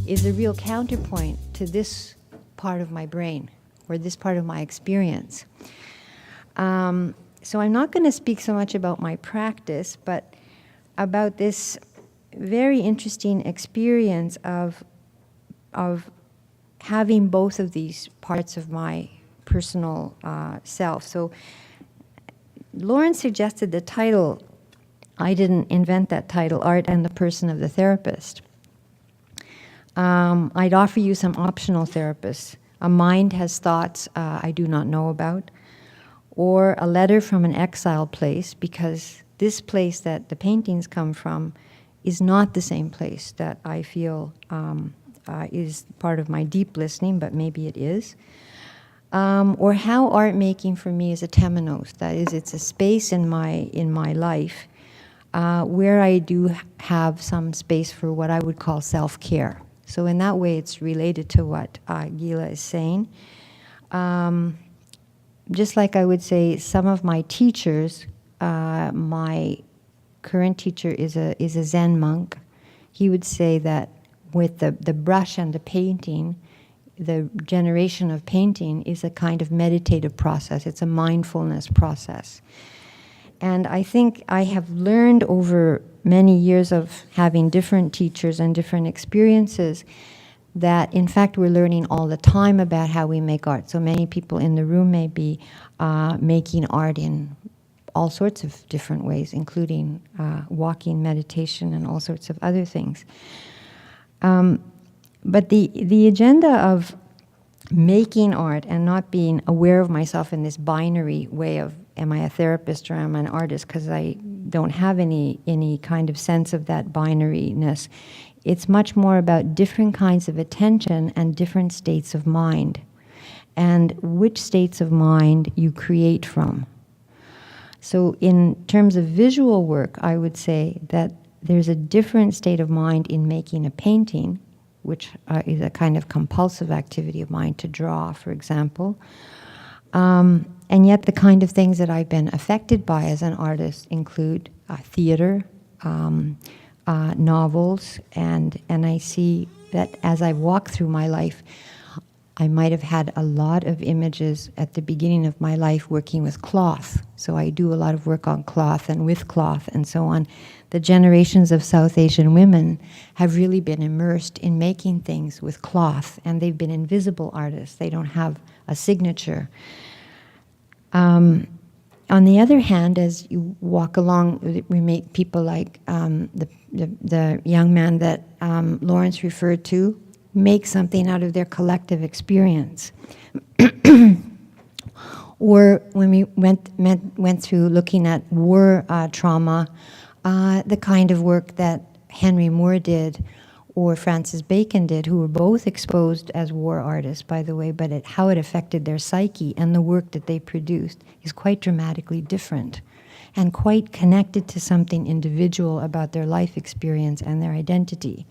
is a real counterpoint to this part of my brain, or this part of my experience. So I'm not going to speak so much about my practice, but about this very interesting experience of having both of these parts of my personal self. So Lauren suggested the title. I didn't invent that title, Art and the Person of the Therapist. I'd offer you some optional therapists. A mind has thoughts I do not know about, or a letter from an exiled place, because this place that the paintings come from is not the same place that I feel is part of my deep listening, but maybe it is. Or how art making for me is a temenos. That is, it's a space in my life where I do have some space for what I would call self-care. So in that way, it's related to what Gila is saying. Just like I would say, some of my teachers, my current teacher is a Zen monk. He would say that with the brush and the painting, the generation of painting is a kind of meditative process. It's a mindfulness process. And I think I have learned over many years of having different teachers and different experiences that, in fact, we're learning all the time about how we make art. So many people in the room may be making art in all sorts of different ways, including walking, meditation, and all sorts of other things. But the agenda of making art and not being aware of myself in this binary way of, am I a therapist or am I an artist, because I don't have any kind of sense of that binariness. It's much more about different kinds of attention and different states of mind, and which states of mind you create from. So in terms of visual work, I would say that there's a different state of mind in making a painting, which is a kind of compulsive activity of mine to draw, for example. And yet the kind of things that I've been affected by as an artist include theater, novels, and I see that as I walk through my life, I might have had a lot of images at the beginning of my life working with cloth. So I do a lot of work on cloth and with cloth and so on. The generations of South Asian women have really been immersed in making things with cloth, and they've been invisible artists. They don't have a signature. On the other hand, as you walk along, we meet people like the young man that Lawrence referred to, make something out of their collective experience. Or when we went through looking at war trauma, the kind of work that Henry Moore did or Francis Bacon did, who were both exposed as war artists, by the way, but how it affected their psyche and the work that they produced is quite dramatically different and quite connected to something individual about their life experience and their identity.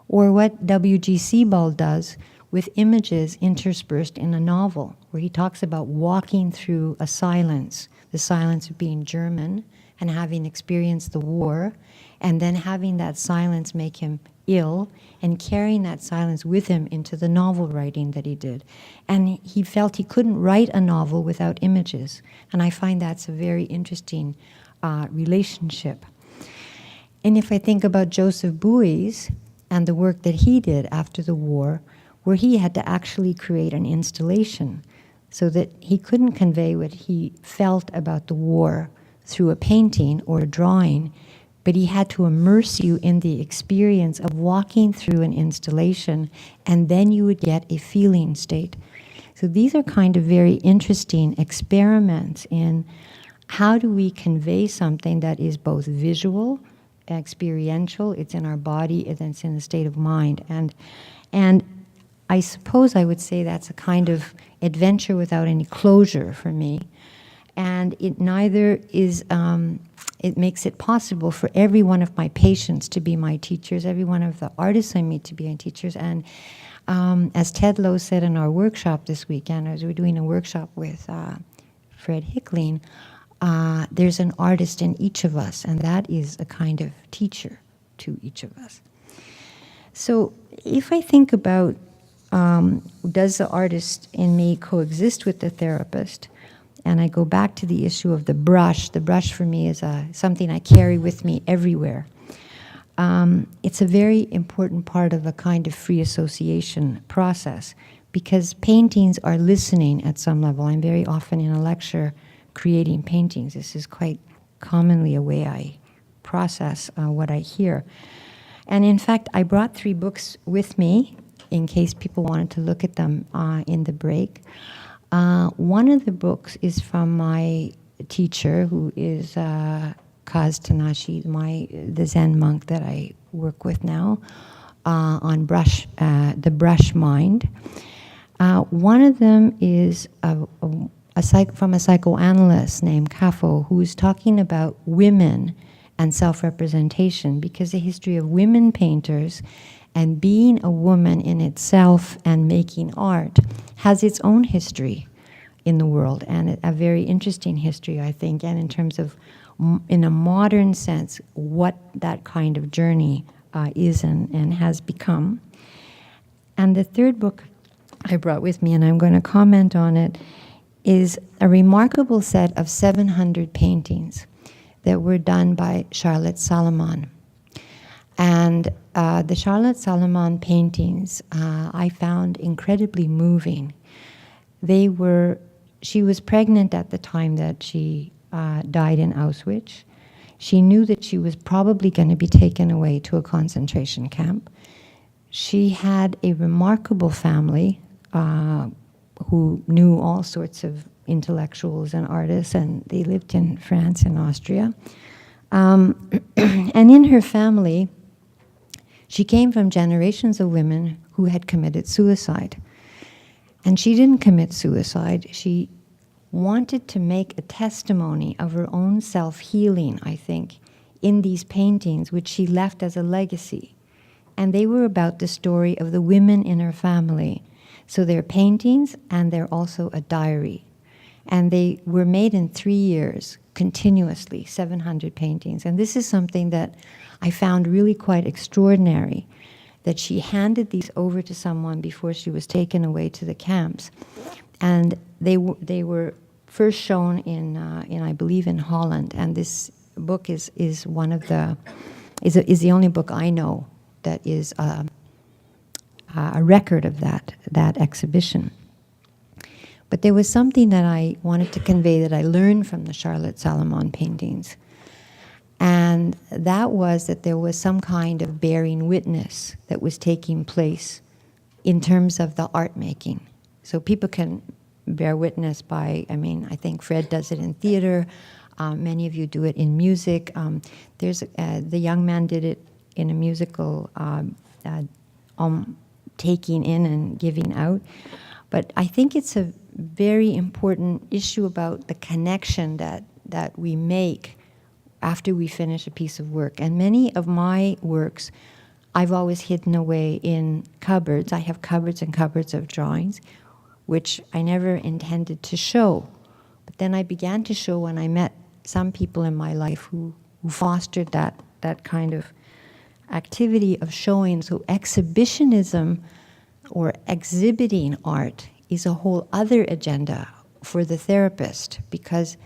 Or what W.G. Sebald does with images interspersed in a novel, where he talks about walking through a silence, the silence of being German and having experienced the war, and then having that silence make him ill and carrying that silence with him into the novel writing that he did. And he felt he couldn't write a novel without images. And I find that's a very interesting relationship. And if I think about Joseph Beuys and the work that he did after the war, where he had to actually create an installation so that he couldn't convey what he felt about the war through a painting or a drawing, but he had to immerse you in the experience of walking through an installation, and then you would get a feeling state. So these are kind of very interesting experiments in how do we convey something that is both visual, experiential, it's in our body, and it's in a state of mind. And I suppose I would say that's a kind of adventure without any closure for me. And it neither is, it makes it possible for every one of my patients to be my teachers, every one of the artists I meet to be my teachers. And as Ted Lowe said in our workshop this weekend, as we were doing a workshop with Fred Hickling, there's an artist in each of us, and that is a kind of teacher to each of us. So if I think about does the artist in me coexist with the therapist, and I go back to the issue of the brush for me is something I carry with me everywhere. It's a very important part of a kind of free association process, because paintings are listening at some level. I'm very often in a lecture creating paintings. This is quite commonly a way I process what I hear. And in fact, I brought 3 books with me in case people wanted to look at them in the break. One of the books is from my teacher, who is Kaz Tanashi, the Zen monk that I work with now, on the brush mind. One of them is from a psychoanalyst named Kafo, who's talking about women and self-representation, because the history of women painters and being a woman in itself and making art has its own history in the world, and a very interesting history, I think, and in terms of, in a modern sense, what that kind of journey is and has become. And the third book I brought with me, and I'm going to comment on it, is a remarkable set of 700 paintings that were done by Charlotte Salomon. And the Charlotte Salomon paintings I found incredibly moving. She was pregnant at the time that she died in Auschwitz. She knew that she was probably going to be taken away to a concentration camp. She had a remarkable family who knew all sorts of intellectuals and artists, and they lived in France and Austria. And in her family, she came from generations of women who had committed suicide. And she didn't commit suicide. She wanted to make a testimony of her own self-healing, I think, in these paintings, which she left as a legacy. And they were about the story of the women in her family. So they're paintings, and they're also a diary. And they were made in 3 years, continuously, 700 paintings. And this is something that I found really quite extraordinary, that she handed these over to someone before she was taken away to the camps. And they were first shown in I believe, in Holland. And this book is the only book I know that is a record of that exhibition. But there was something that I wanted to convey that I learned from the Charlotte Salomon paintings. And that was that there was some kind of bearing witness that was taking place in terms of the art making. So people can bear witness by, I think Fred does it in theater. Many of you do it in music. The young man did it in a musical, taking in and giving out. But I think it's a very important issue about the connection that we make after we finish a piece of work. And many of my works I've always hidden away in cupboards. I have cupboards and cupboards of drawings, which I never intended to show. But then I began to show when I met some people in my life who fostered that kind of activity of showing. So exhibitionism, or exhibiting art, is a whole other agenda for the therapist, because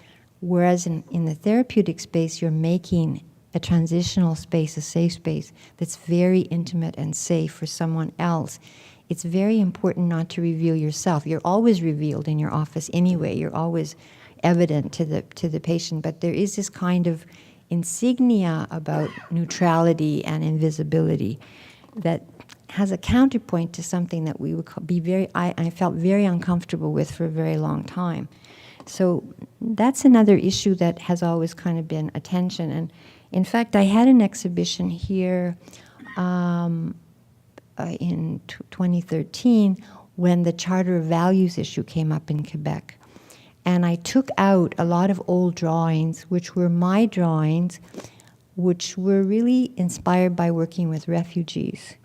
whereas in the therapeutic space you're making a transitional space, a safe space that's very intimate and safe for someone else, it's very important not to reveal yourself. You're always revealed in your office anyway. You're always evident to the patient, but there is this kind of insignia about neutrality and invisibility that has a counterpoint to something that we would be I felt very uncomfortable with for a very long time. So that's another issue that has always kind of been a tension. And in fact, I had an exhibition here in 2013 when the Charter of Values issue came up in Quebec. And I took out a lot of old drawings, which were my drawings, which were really inspired by working with refugees.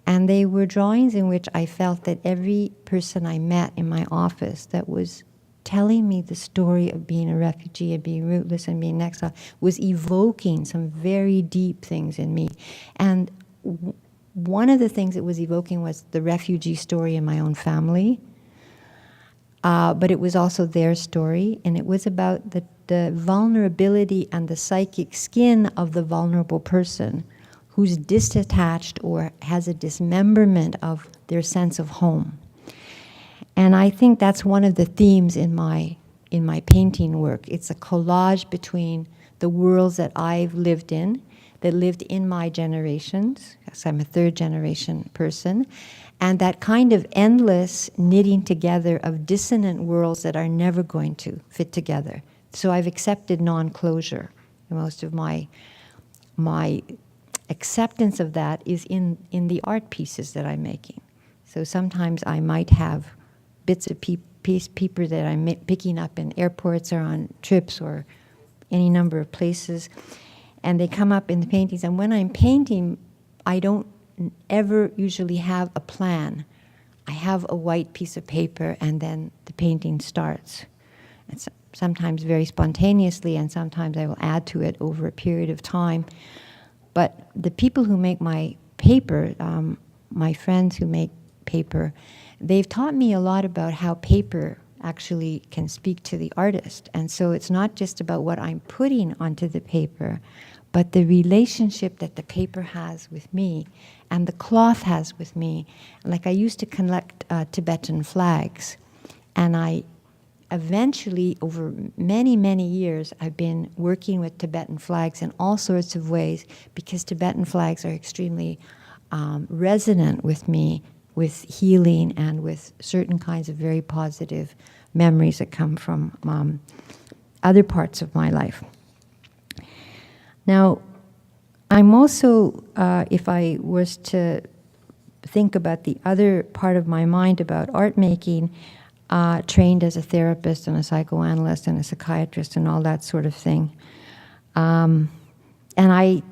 And they were drawings in which I felt that every person I met in my office that was telling me the story of being a refugee and being rootless and being exiled was evoking some very deep things in me. And one of the things it was evoking was the refugee story in my own family, but it was also their story, and it was about the vulnerability and the psychic skin of the vulnerable person who's disattached or has a dismemberment of their sense of home. And I think that's one of the themes in my painting work. It's a collage between the worlds that I've lived in, that lived in my generations, because I'm a third generation person, and that kind of endless knitting together of dissonant worlds that are never going to fit together. So I've accepted non-closure. Most of my acceptance of that is in the art pieces that I'm making. So sometimes I might have bits of paper that I'm picking up in airports or on trips or any number of places, and they come up in the paintings. And when I'm painting, I don't ever usually have a plan. I have a white piece of paper, and then the painting starts. It's sometimes very spontaneously, and sometimes I will add to it over a period of time. But the people who make my paper, my friends who make paper, they've taught me a lot about how paper actually can speak to the artist. And so it's not just about what I'm putting onto the paper, but the relationship that the paper has with me and the cloth has with me. Like, I used to collect Tibetan flags, and I eventually, over many, many years, I've been working with Tibetan flags in all sorts of ways, because Tibetan flags are extremely resonant with me, with healing and with certain kinds of very positive memories that come from other parts of my life. Now, I'm also, if I was to think about the other part of my mind about art making, trained as a therapist and a psychoanalyst and a psychiatrist and all that sort of thing. And I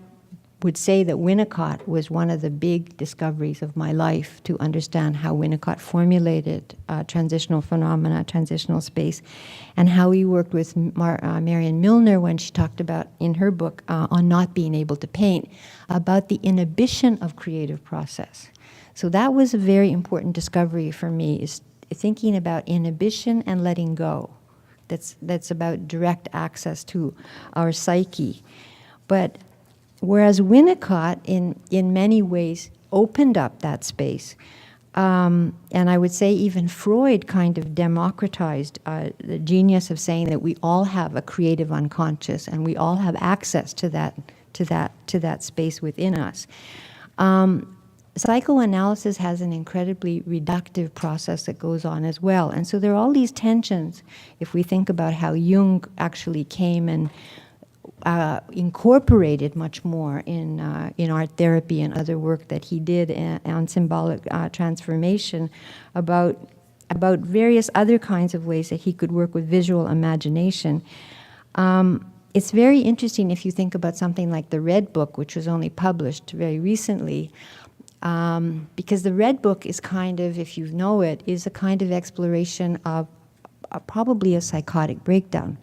would say that Winnicott was one of the big discoveries of my life, to understand how Winnicott formulated transitional phenomena, transitional space, and how he worked with Marion Milner when she talked about, in her book, on not being able to paint, about the inhibition of creative process. So that was a very important discovery for me, is thinking about inhibition and letting go. That's about direct access to our psyche. But whereas Winnicott, in many ways, opened up that space, and I would say even Freud kind of democratized the genius of saying that we all have a creative unconscious, and we all have access to that space within us. Psychoanalysis has an incredibly reductive process that goes on as well. And so there are all these tensions, if we think about how Jung actually came and incorporated much more in art therapy and other work that he did on symbolic transformation, about various other kinds of ways that he could work with visual imagination. It's very interesting if you think about something like the Red Book, which was only published very recently, because the Red Book is kind of, if you know it, is a kind of exploration of probably a psychotic breakdown,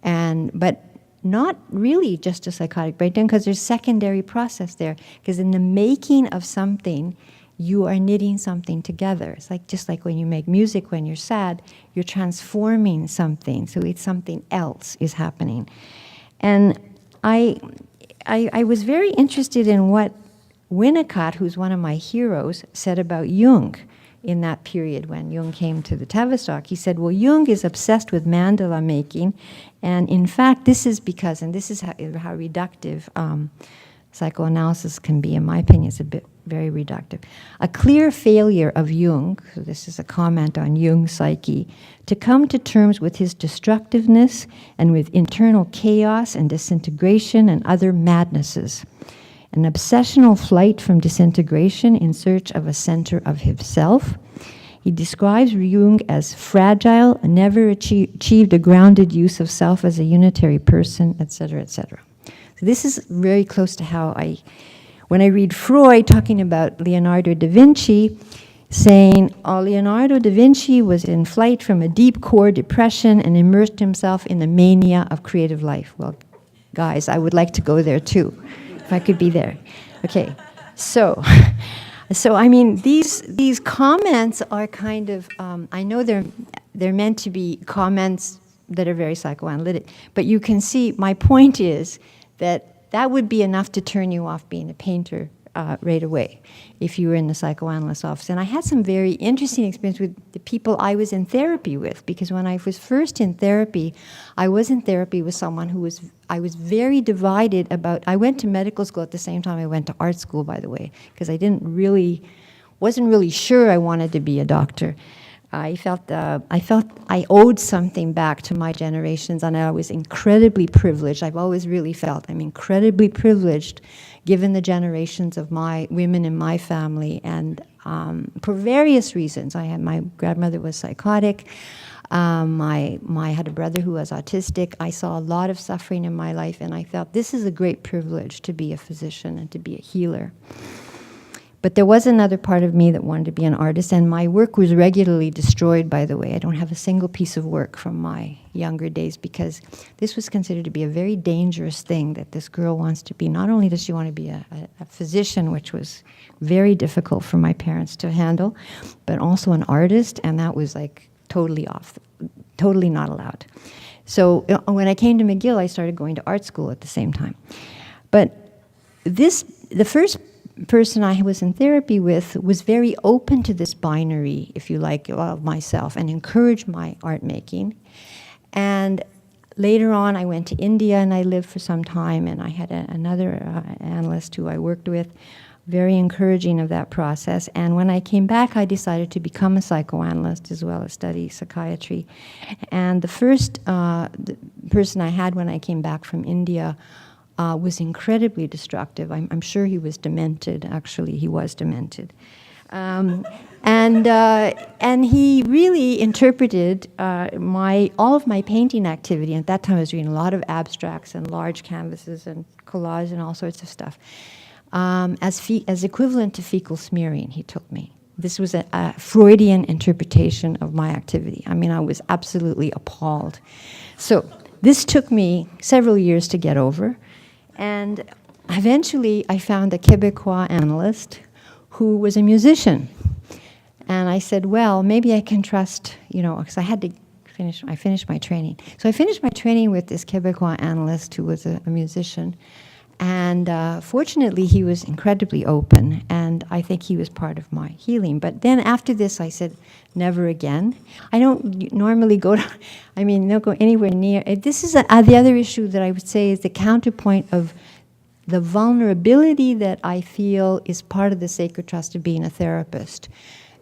but not really just a psychotic breakdown, because there's secondary process there. Because in the making of something, you are knitting something together. It's like, just like when you make music, when you're sad, you're transforming something, so it's something else is happening. And I was very interested in what Winnicott, who's one of my heroes, said about Jung in that period when Jung came to the Tavistock. He said, well, Jung is obsessed with mandala making, and in fact, this is because, and this is how reductive psychoanalysis can be, in my opinion, it's very reductive. A clear failure of Jung, so this is a comment on Jung's psyche, to come to terms with his destructiveness and with internal chaos and disintegration and other madnesses. An obsessional flight from disintegration in search of a center of himself. He describes Jung as fragile, never achieved a grounded use of self as a unitary person, etc., etc. So this is very close to how when I read Freud talking about Leonardo da Vinci, saying, Leonardo da Vinci was in flight from a deep core depression and immersed himself in the mania of creative life. Well, guys, I would like to go there too. If I could be there. Okay, So, so I mean, these comments are kind of, I know they're meant to be comments that are very psychoanalytic, but you can see, my point is that would be enough to turn you off being a painter right away if you were in the psychoanalyst office. And I had some very interesting experience with the people I was in therapy with, because when I was first in therapy, I was in therapy with someone I was very divided about. I went to medical school at the same time I went to art school, by the way, because I wasn't really sure I wanted to be a doctor. I felt I owed something back to my generations, and I was incredibly privileged. I've always really felt I'm incredibly privileged, given the generations of my women in my family, and for various reasons. My grandmother was psychotic. I had a brother who was autistic. I saw a lot of suffering in my life, and I felt this is a great privilege to be a physician and to be a healer. But there was another part of me that wanted to be an artist, and my work was regularly destroyed, by the way. I don't have a single piece of work from my younger days, because this was considered to be a very dangerous thing, that this girl wants to be. Not only does she want to be a physician, which was very difficult for my parents to handle, but also an artist, and that was like totally not allowed. So when I came to McGill, I started going to art school at the same time. But the first person I was in therapy with was very open to this binary, if you like, of myself, and encouraged my art making. And later on, I went to India and I lived for some time, and I had another analyst who I worked with, very encouraging of that process. And when I came back, I decided to become a psychoanalyst as well as study psychiatry. And the first the person I had when I came back from India was incredibly destructive. I'm sure he was demented. Actually, he was demented. And he really interpreted all of my painting activity. And at that time, I was doing a lot of abstracts and large canvases and collage and all sorts of stuff, as equivalent to fecal smearing, he told me. This was a Freudian interpretation of my activity. I mean, I was absolutely appalled. So this took me several years to get over. And eventually, I found a Quebecois analyst who was a musician. And I said, well, maybe I can trust, because I finished my training. So I finished my training with this Quebecois analyst who was a musician. And fortunately, he was incredibly open, and I think he was part of my healing. But then after this, I said, never again. I don't normally don't go anywhere near. This is the other issue that I would say is the counterpoint of the vulnerability that I feel is part of the sacred trust of being a therapist.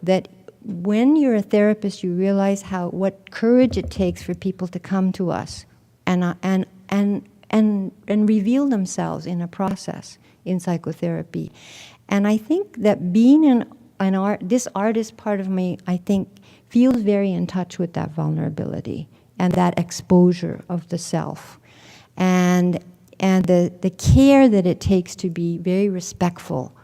That when you're a therapist, you realize what courage it takes for people to come to us and reveal themselves in a process in psychotherapy. And I think that being this artist part of me, I think, feels very in touch with that vulnerability and that exposure of the self, and the care that it takes to be very respectful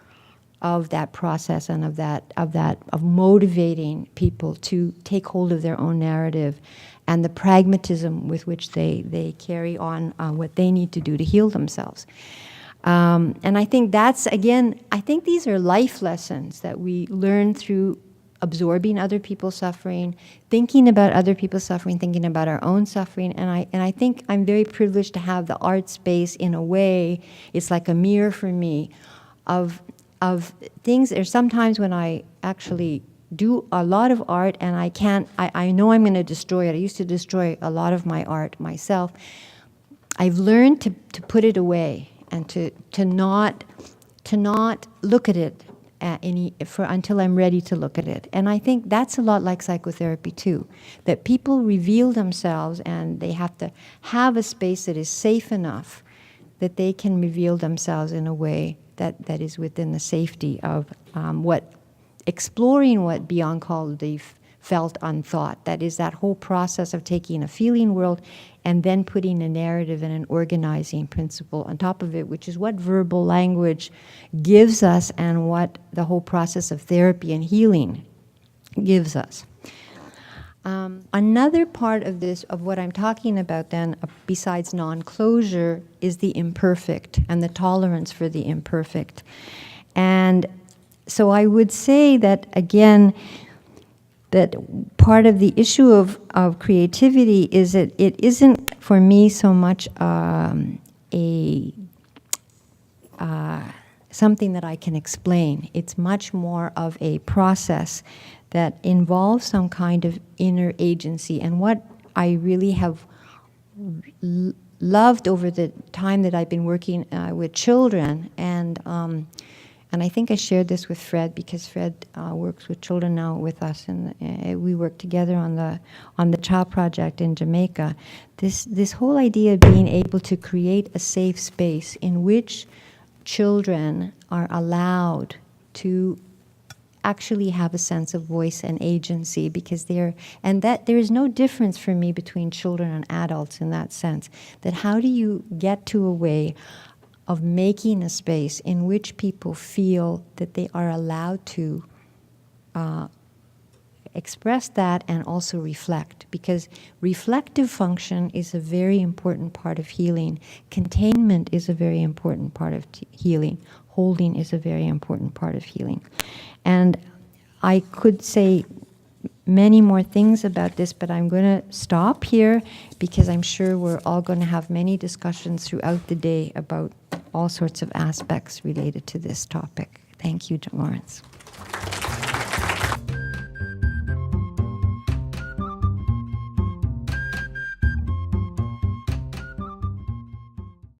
of that process and of motivating people to take hold of their own narrative, and the pragmatism with which they carry on what they need to do to heal themselves. And I think I think these are life lessons that we learn through absorbing other people's suffering, thinking about other people's suffering, thinking about our own suffering. And I think I'm very privileged to have the art space. In a way, it's like a mirror for me of things. There's sometimes when I actually do a lot of art and I know I'm going to destroy it. I used to destroy a lot of my art myself. I've learned to put it away and to not look at it until I'm ready to look at it. And I think that's a lot like psychotherapy too, that people reveal themselves and they have to have a space that is safe enough that they can reveal themselves in a way that is within the safety of exploring what Bion called the felt unthought. That is that whole process of taking a feeling world and then putting a narrative and an organizing principle on top of it, which is what verbal language gives us and what the whole process of therapy and healing gives us. Another part of this, of what I'm talking about then, besides non-closure, is the imperfect and the tolerance for the imperfect. And so I would say that, again, that part of the issue of creativity is that it isn't, for me, so much something that I can explain. It's much more of a process that involves some kind of inner agency. And what I really have loved over the time that I've been working with children, and I think I shared this with Fred, because Fred works with children now with us, and we work together on the Child Project in Jamaica. This whole idea of being able to create a safe space in which children are allowed to actually have a sense of voice and agency, because that there is no difference for me between children and adults in that sense. That how do you get to a way of making a space in which people feel that they are allowed to express that and also reflect, because reflective function is a very important part of healing. Containment is a very important part of healing. Holding is a very important part of healing. And I could say many more things about this, but I'm going to stop here, because I'm sure we're all going to have many discussions throughout the day about all sorts of aspects related to this topic. Thank you, Lawrence.